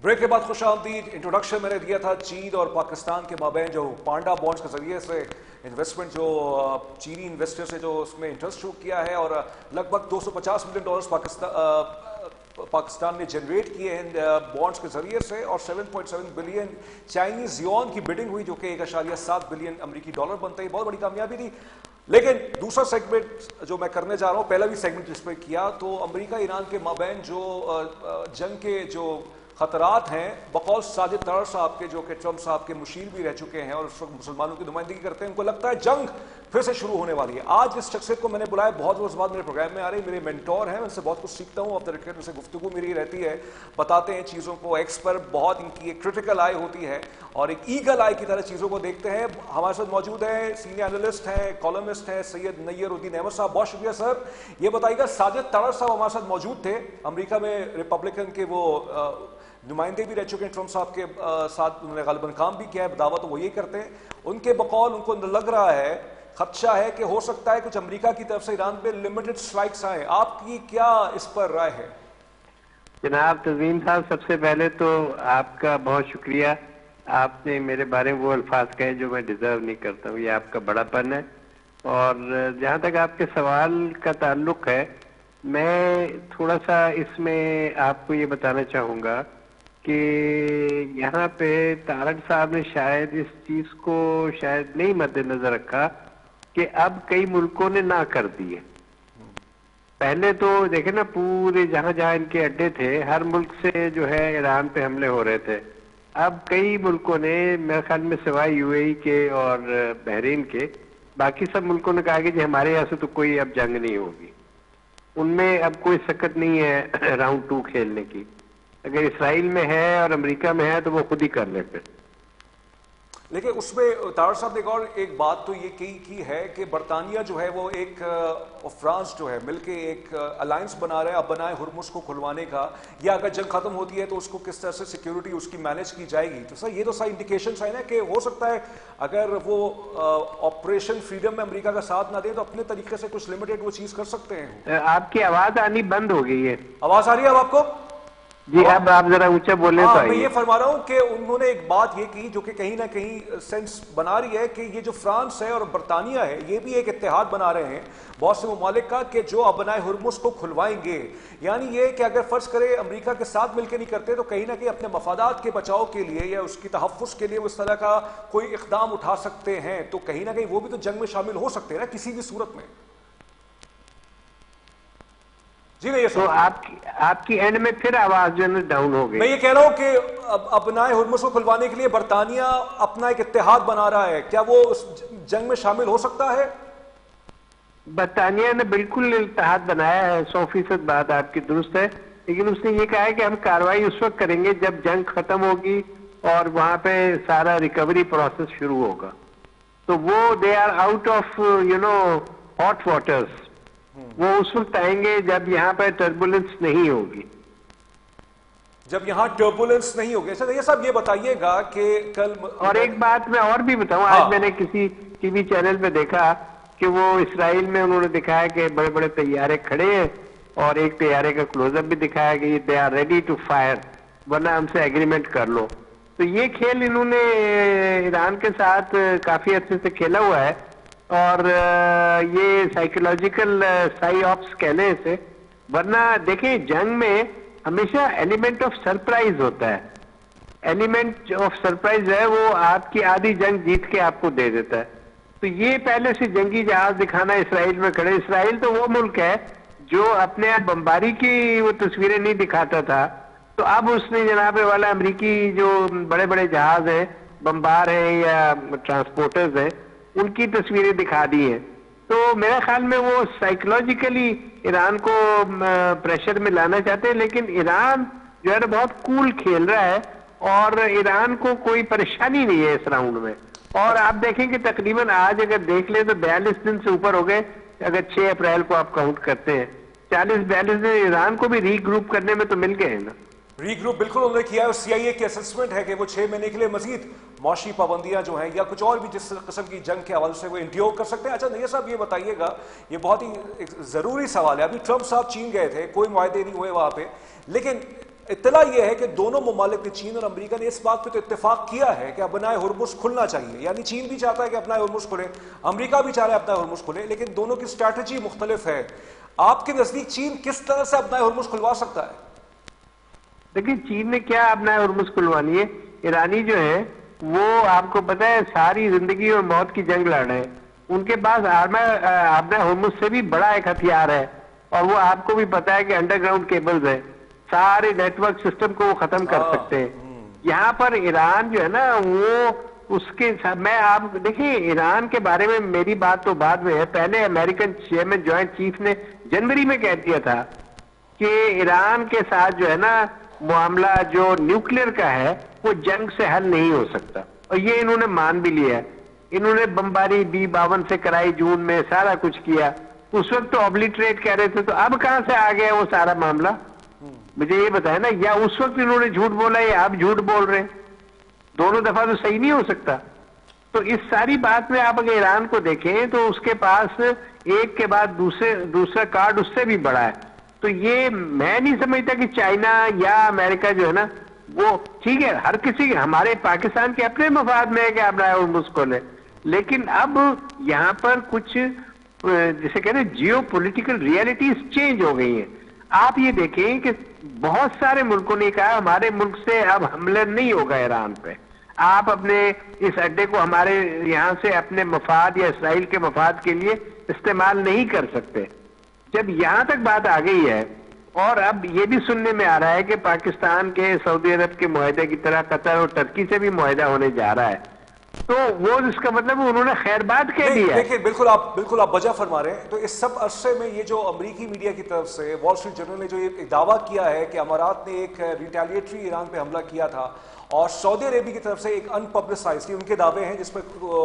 Break के बाद खुश आमदीद। इंट्रोडक्शन मैंने दिया था चीन और पाकिस्तान के माबैन जो पांडा बॉन्ड्स के जरिए से इन्वेस्टमेंट जो चीनी इन्वेस्टर से जो उसमें इंटरेस्ट शो किया है और लगभग 250 मिलियन डॉलर्स पाकिस्तान ने जनरेट किए हैं बॉन्ड्स के जरिए से और 7.7 बिलियन चाइनीज युआन की बिडिंग हुई जो कि 1.7 बिलियन अमेरिकी डॉलर बनते हैं। बहुत बड़ी कामयाबी थी। लेकिन दूसरा सेगमेंट जो मैं करने जा रहा हूं, पहला भी सेगमेंट जिस पर किया, तो अमेरिका ईरान के माबैन जो जंग के जो खतरात हैं बकौल साजिद तरार साहब के, जो कि ट्रंप साहब के मुशीर भी रह चुके हैं और उस वक्त मुसलमानों की नुमाइंदगी करते हैं, उनको लगता है जंग फिर से शुरू होने वाली है। आज इस शख्सियत को मैंने बुलाया, बहुत रोज बाद मेरे प्रोग्राम में आ रही, मेरे मेंटोर हैं, उनसे बहुत कुछ सीखता हूँ। ऑफ द रिकॉर्ड उनसे गुफ्तगू मेरी रहती है, बताते हैं चीज़ों को, एक्स पर बहुत इनकी एक क्रिटिकल आई होती है और एक ईगल आई की तरह चीज़ों को देखते हैं। हमारे साथ मौजूद है सीनियर एनालिस्ट हैं, कॉलमिस्ट हैं, सैयद नैयरुद्दीन अहमद साहब। बहुत शुक्रिया सर। ये बताइएगा, साजिद तरार साहब हमारे साथ मौजूद थे, अमेरिका में रिपब्लिकन के वो नुमाइंदे भी रह चुके हैं, ट्रंप साहब के साथ उन्होंने गालिबन काम भी किया है, दावा तो वो यही करते हैं। उनके बकौल उनको लग रहा है, खदशा है कि हो सकता है कुछ अमेरिका की तरफ से ईरान पे लिमिटेड स्ट्राइक्स आए। आपकी क्या इस पर राय है? जनाब तज़ीम साहब, सबसे पहले तो आपका बहुत शुक्रिया। आपने मेरे बारे में वो अल्फाज कहे जो मैं डिजर्व नहीं करता हूँ, ये आपका बड़ापन है। और जहाँ तक आपके सवाल का ताल्लुक है, मैं थोड़ा सा इसमें आपको ये बताना चाहूँगा कि यहाँ पे तारड़ साहब ने शायद इस चीज को शायद नहीं मद्देनजर रखा कि अब कई मुल्कों ने ना कर दिए। पहले तो देखे ना, पूरे जहां जहां इनके अड्डे थे हर मुल्क से जो है ईरान पे हमले हो रहे थे। अब कई मुल्कों ने, मेरे ख्याल में सिवाय यूएई के और बहरीन के, बाकी सब मुल्कों ने कहा कि जी हमारे यहाँ से तो कोई अब जंग नहीं होगी, उनमें अब कोई सकत नहीं है राउंड 2 खेलने की। अगर इसराइल में है और अमेरिका में है तो वो खुद ही कर ले फिर। लेकिन उसमें तारड़ साहब ने एक बात तो ये की है कि बरतानिया जो है वो एक और फ्रांस जो है मिलके एक अलायंस बना रहे हैं, अब बनाए हुर्मुज को खुलवाने का, या अगर जंग खत्म होती है तो उसको किस तरह से सिक्योरिटी उसकी मैनेज की जाएगी। तो सर ये तो सारी इंडिकेशन है ना कि हो सकता है अगर वो ऑपरेशन फ्रीडम में अमेरिका का साथ ना दे तो अपने तरीके से कुछ लिमिटेड वो चीज कर सकते हैं। आपकी आवाज आनी बंद हो गई है। आवाज आ रही है अब आपको? जी, अब आप जरा ऊंचा बोले तो मैं ये फरमा रहा हूं कि उन्होंने एक बात ये की जो कि कहीं ना कहीं सेंस बना रही है कि ये जो फ्रांस है और बरतानिया है ये भी एक इत्तेहाद बना रहे हैं बहुत से ममालिक का कि जो अब बनाए हुर्मुज को खुलवाएंगे। यानी ये कि अगर फर्ज करे अमेरिका के साथ मिलकर नहीं करते तो कहीं ना कहीं अपने मफादात के बचाव के लिए या उसकी तहफ़्फ़ुज़ के लिए वो इस तरह का कोई इक़दाम उठा सकते हैं, तो कहीं ना कहीं वो भी तो जंग में शामिल हो सकते हैं ना किसी भी सूरत में। जी नहीं, तो आपकी एंड में फिर आवाज जो है डाउन हो गई। मैं ये कह रहा हूं कि अपनाए हुर्मुज को खुलवाने के लिए बरतानिया अपना एक इत्तेहाद बना रहा है, क्या वो उस जंग में शामिल हो सकता है? बरतानिया ने बिल्कुल इत्तेहाद बनाया है, 100% बात आपकी दुरुस्त है, लेकिन उसने ये कहा है कि हम कार्रवाई उस वक्त करेंगे जब जंग खत्म होगी और वहां पे सारा रिकवरी प्रोसेस शुरू होगा। तो वो they are out of hot waters. वो उस वक्त आएंगे जब यहाँ पर टर्बुलेंस नहीं होगी, जब यहाँ टर्बुलेंस नहीं होगी। अच्छा ये सब ये बताइएगा कि कल और एक बात मैं और भी बताऊं, आज मैंने किसी टीवी चैनल पे देखा कि वो इसराइल में उन्होंने दिखाया कि बड़े बड़े तैयारे खड़े हैं और एक तैयारे का क्लोजअप भी दिखाया कि they are ready to fire, वरना हमसे एग्रीमेंट कर लो। तो ये खेल इन्होंने ईरान के साथ काफी अच्छे से खेला हुआ है और ये साइकोलॉजिकल साइऑप्स कहने से, वरना देखें जंग में हमेशा एलिमेंट ऑफ सरप्राइज होता है। एलिमेंट ऑफ सरप्राइज है वो आपकी आधी जंग जीत के आपको दे देता है। तो ये पहले से जंगी जहाज दिखाना इसराइल में खड़े, इसराइल तो वो मुल्क है जो अपने आप बमबारी की वो तस्वीरें नहीं दिखाता था, तो अब उसने जनाब वाला अमेरिकी जो बड़े बड़े जहाज हैं, बमबार हैं या ट्रांसपोर्टर्स हैं, उनकी तस्वीरें दिखा दी हैं। तो मेरे ख्याल में वो साइकोलॉजिकली ईरान को प्रेशर में लाना चाहते हैं, लेकिन ईरान जो है ना बहुत कूल खेल रहा है और ईरान को कोई परेशानी नहीं है इस राउंड में। और आप देखेंगे तकरीबन आज अगर देख ले तो 42 दिन से ऊपर हो गए, अगर 6 अप्रैल को आप काउंट करते हैं, 40-42 दिन ईरान को भी रीग्रुप करने में तो मिल गए हैं ना। रीग्रुप बिल्कुल उन्होंने किया है और सीआईए की असेसमेंट है कि वो 6 महीने के लिए मजीद मौशी पाबंदियां जो हैं या कुछ और भी जिस किस्म की जंग के हवाले से वो इंड्योर कर सकते हैं। अच्छा नैयर साहब ये बताइएगा, ये बहुत ही एक ज़रूरी सवाल है, अभी ट्रंप साहब चीन गए थे, कोई मुआहदे नहीं हुए वहाँ पे, लेकिन इत्तला यह है कि दोनों ममालिक ने, चीन और अमेरिका ने, इस बात पे तो इत्तेफाक किया है कि अपना हुर्मुज़ खुलना चाहिए। यानी चीन भी चाहता है कि अपना हुर्मुज़ खुले, अमेरिका भी चाह रहा है अपना हुर्मुज़ खुले, लेकिन दोनों की स्ट्रैटेजी मुख्तलिफ है। आपके नजदीक चीन किस तरह से अपना हुर्मुज़ खुलवा सकता है? देखिए, चीन ने क्या अपना हुर्मुज़ खुलवानी है? ईरानी जो है वो आपको पता है सारी जिंदगी और मौत की जंग लड़ रहे हैं। उनके पास अपना हुर्मुज़ से भी बड़ा एक हथियार है, और वो आपको भी पता है कि अंडरग्राउंड केबल्स है, सारे नेटवर्क सिस्टम को वो खत्म कर सकते हैं। यहाँ पर ईरान जो है ना, वो उसके मैं आप देखिए, ईरान के बारे में मेरी बात तो बाद में है। पहले अमेरिकन चेयरमैन जॉइंट चीफ ने जनवरी में कह दिया था कि ईरान के साथ जो है ना मामला जो न्यूक्लियर का है वो जंग से हल नहीं हो सकता, और ये इन्होंने मान भी लिया है। इन्होंने बमबारी B-52 से कराई, जून में सारा कुछ किया। उस वक्त तो ऑब्लिटरेट कह रहे थे, तो अब कहां से आ गया वो सारा मामला? मुझे ये बताया ना, या उस वक्त इन्होंने झूठ बोला या आप झूठ बोल रहे हैं? दोनों दफा तो सही नहीं हो सकता। तो इस सारी बात में आप अगर ईरान को देखें तो उसके पास एक के बाद दूसरा कार्ड उससे भी बड़ा है। तो ये मैं नहीं समझता कि चाइना या अमेरिका जो है ना, वो ठीक है, हर किसी हमारे पाकिस्तान के अपने मफाद में है कि अपना हुर्मुज़ खोले, लेकिन अब यहाँ पर कुछ जिसे कहते हैं जियो पोलिटिकल रियलिटीज चेंज हो गई हैं। आप ये देखें कि बहुत सारे मुल्कों ने कहा हमारे मुल्क से अब हमला नहीं होगा ईरान पे, आप अपने इस अड्डे को हमारे यहाँ से अपने मफाद या इसराइल के मफाद के लिए इस्तेमाल नहीं कर सकते। जब यहाँ तक बात आ गई है, और अब ये भी सुनने में आ रहा है कि पाकिस्तान के सऊदी अरब के मुआहदे की तरह कतर और टर्की से भी मुआहदा होने जा रहा है, तो वो इसका मतलब उन्होंने खैरबाद कह दिया। देखिए, बिल्कुल आप वजह फरमा रहे हैं। तो इस सब अरसे में ये जो अमरीकी मीडिया की तरफ से वॉल स्ट्रीट जर्नल ने जो एक दावा किया है कि अमारात ने एक रिटेलिएटरी ईरान पे हमला किया था, और सऊदी अरेबिया की तरफ से एक अनपब्लिसाइज्ड, उनके दावे हैं जिसमें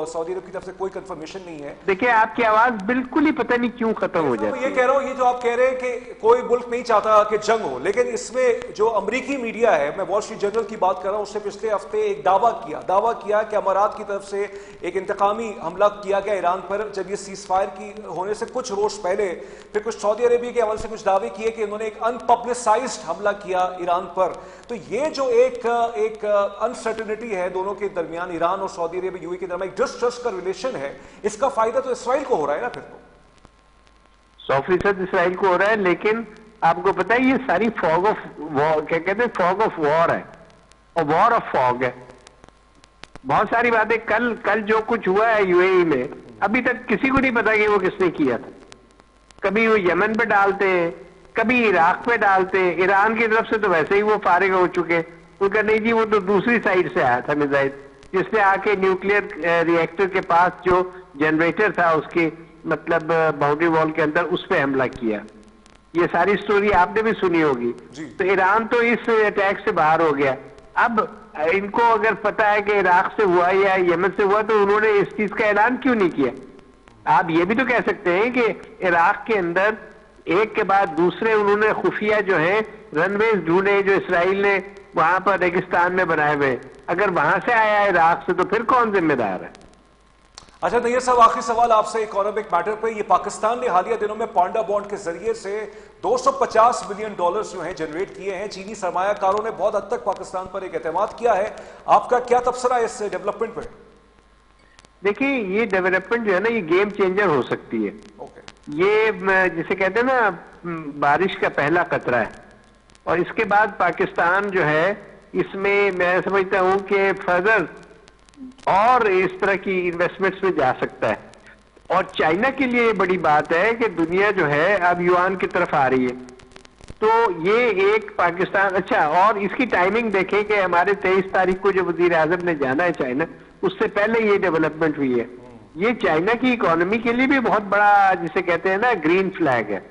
सऊदी अरब की तरफ से कोई कंफर्मेशन नहीं है। देखिए, आपकी आवाज बिल्कुल ही पता नहीं क्यों खत्म हो जाती है। मैं ये कह रहा हूं, ये जो आप कह रहे हैं कि कोई मुल्क नहीं चाहता कि जंग हो, लेकिन इसमें जो अमरीकी मीडिया है, मैं वॉल स्ट्रीट जर्नल की बात कर रहा हूं, उससे पिछले हफ्ते एक दावा किया कि अमारात की तरफ से एक इंतकामी हमला किया गया ईरान पर, जब ये सीज फायर की होने से कुछ रोज पहले। फिर कुछ सऊदी अरेबिया के हवाले से कुछ दावे किए कि उन्होंने एक अनपब्लिसाइज्ड हमला किया ईरान पर। तो ये जो एक अनसर्टेनिटी है दोनों के दरमियान, ईरान और सऊदी अरेबिया यूएई के दरमियान एक डिस्ट्रस्ट का रिलेशन है, इसका फायदा तो इसराइल को हो रहा है ना? फिर तो 100% इसराइल को हो रहा है, लेकिन आपको पता है ये सारी फॉग ऑफ वॉर, क्या कहते हैं, फॉग ऑफ वॉर है, और वॉर ऑफ फॉग है। बहुत सारी बातें कल जो कुछ हुआ है यूएई में, अभी तक किसी को नहीं पता कि वो किसने किया था। कभी वो यमन पे डालते हैं, कभी इराक पे डालते हैं। ईरान की तरफ से तो वैसे ही वो फारिग हो चुके, उनका नहीं जी, वो तो दूसरी साइड से आया था मिसाइल, जिसने आके न्यूक्लियर रिएक्टर के पास जो जनरेटर था उसके मतलब बाउंड्री वॉल के अंदर, उस पर हमला किया। ये सारी स्टोरी आपने भी सुनी होगी। तो ईरान तो इस अटैक से बाहर हो गया। अब इनको अगर पता है कि इराक से हुआ या यमन से हुआ, तो उन्होंने इस चीज का ऐलान क्यों नहीं किया? आप ये भी तो कह सकते हैं कि इराक के अंदर एक के बाद दूसरे उन्होंने खुफिया जो है रनवेज ढूंढे, जो इसराइल ने वहां पर रेगिस्तान में बनाए हुए। अगर वहां से आया है इराक से, तो फिर कौन जिम्मेदार है? अच्छा नैयर साहब, आखिरी सवाल आपसे इकोनॉमिक मैटर पे। ये पाकिस्तान ने हालिया दिनों में पांडा बॉन्ड के जरिए से $250 बिलियन जो हैं जनरेट किए हैं। चीनी सरमायाकारों ने बहुत हद तक पाकिस्तान पर एक एतमाद किया है। आपका क्या तबसरा है इस डेवलपमेंट पे? देखिए, ये डेवलपमेंट जो है ना, ये गेम चेंजर हो सकती है। ये जिसे कहते हैं ना, बारिश का पहला कतरा है, और इसके बाद पाकिस्तान जो है इसमें मैं समझता हूं कि फर्दर और इस तरह की इन्वेस्टमेंट्स में जा सकता है। और चाइना के लिए बड़ी बात है कि दुनिया जो है अब युआन की तरफ आ रही है, तो ये एक पाकिस्तान अच्छा। और इसकी टाइमिंग देखें कि हमारे 23 तारीख को जो वजीर आजम ने जाना है चाइना, उससे पहले ये डेवलपमेंट हुई है। ये चाइना की इकोनॉमी के लिए भी बहुत बड़ा, जिसे कहते हैं ना, ग्रीन फ्लैग है।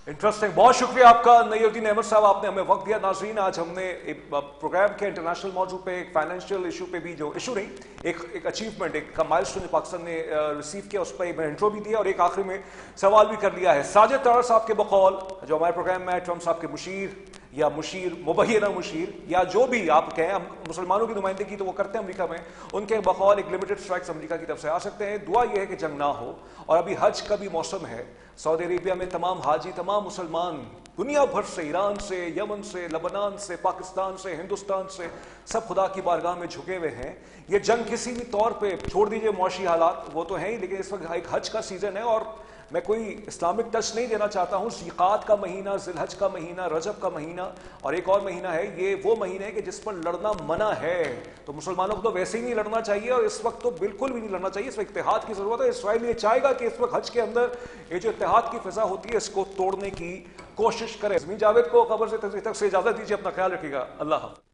इंटरेस्टिंग, बहुत शुक्रिया आपका नईरुद्दीन अहमद साहब, आपने हमें वक्त दिया। नाजरीन, आज हमने एक प्रोग्राम के इंटरनेशनल मौजू पे एक फाइनेंशियल इशू पे भी, जो इशू नहीं, एक अचीवमेंट, एक माइलस्टोन जो पाकिस्तान ने रिसीव किया, उस पर एक इंट्रो भी दिया और एक आखिरी में सवाल भी कर लिया है। साजिद तारा साहब के बकौल, जो हमारे प्रोग्राम में ट्रम्प साहब के मुशीर या मुशीर, मुबैना मुशीर, या जो भी आप कहें, मुसलमानों की नुमाइंदगी तो वो करते हैं अमेरिका में, उनके बकौल एक लिमिटेड स्ट्राइक्स अमेरिका की तरफ से आ सकते हैं। दुआ यह है कि जंग ना हो। और अभी हज का भी मौसम है, सऊदी अरेबिया में तमाम हाजी, तमाम मुसलमान दुनिया भर से, ईरान से, यमन से, लबनान से, पाकिस्तान से, हिंदुस्तान से, सब खुदा की बारगाह में झुके हुए हैं। ये जंग किसी भी तौर पे, छोड़ दीजिए मौशी हालात, वो तो है ही, लेकिन इस वक्त एक हज का सीजन है और मैं कोई इस्लामिक टच नहीं देना चाहता हूँ। ज़िक़ात का महीना, ज़िलहज का महीना, रजब का महीना और एक और महीना है, ये वो महीने है कि जिस पर लड़ना मना है। तो मुसलमानों को तो वैसे ही नहीं लड़ना चाहिए और इस वक्त तो बिल्कुल भी नहीं लड़ना चाहिए। इसमें इत्तेहाद की जरूरत है। इसराइल ये चाहेगा कि इस वक्त हज के अंदर ये जो इत्तेहाद की फिजा होती है इसको तोड़ने की कोशिश करे। ज़मीन जावेद को खबर से तक से इजाजत दीजिए। अपना ख्याल रखिएगा। अल्लाह हाफ़िज़।